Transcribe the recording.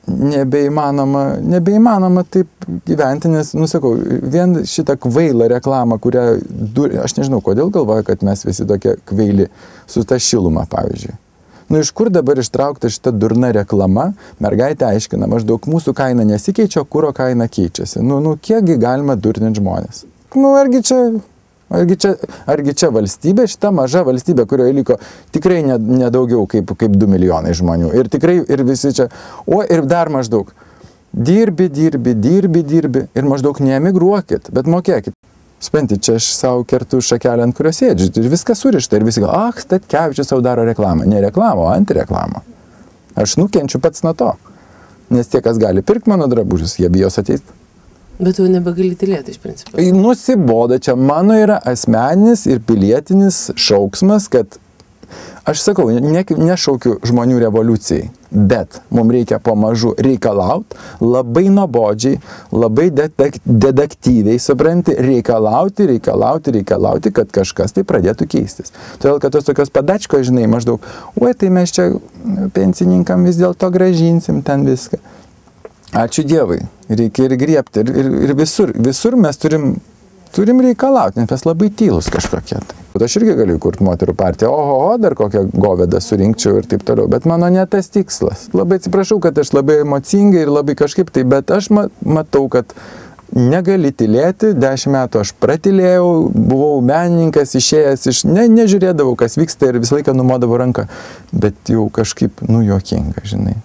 nebeįmanoma taip gyventi, nes, sakau, vien šitą kvailą reklamą, kurią, aš nežinau, kodėl galvoju, kad mes visi tokie kvaili su ta šiluma, pavyzdžiui. Iš kur dabar ištraukta šita durna reklama, mergaitė aiškina, maždaug mūsų kaina nesikeičia, kuro kaina keičiasi. Kiekgi galima durninti žmonės? Argi čia valstybė, šita maža valstybė, kurioje liko tikrai nedaugiau kaip 2 milijonai žmonių. Ir tikrai, ir visi čia, ir dar maždaug, dirbi, ir maždaug neemigruokit, bet mokėkit. Supranti, čia aš savo kertu šakelę, ant kurios sėdžiu, ir viskas surišta, ir visi gal, Statkevičius savo daro reklamą. Ne reklamą, o antireklamą. Aš nukenčiu pats nuo to, nes tie, kas gali pirkti mano drabužius, jie bijos ateiti. Bet tu nebegali tylėti iš principo. Nusiboda, čia mano yra asmeninis ir pilietinis šauksmas, kad aš sakau, nešaukiu žmonių revoliucijai, bet mums reikia pamažu reikalauti, labai nuobodžiai, labai dedaktyviai, supranti, reikalauti, kad kažkas tai pradėtų keistis. Todėl, kad tos tokios padačkos, žinai, maždaug, tai mes čia pensininkam vis dėlto grąžinsim ten viską. Ačiū Dievui, reikia ir griebti, ir visur mes turim reikalauti, nes mes labai tylus kažkokie. Aš irgi galiu kurti moterų partiją, dar kokią govedą surinkčiau ir taip toliau, bet mano ne tas tikslas. Labai atsiprašau, kad aš labai emocingai ir labai kažkaip tai, bet aš matau, kad negali tylėti, 10 metų aš pratilėjau, buvau menininkas, išėjęs nežiūrėdavau, kas vyksta ir visą laiką numodavau ranką, bet jau kažkaip, juokinga, žinai.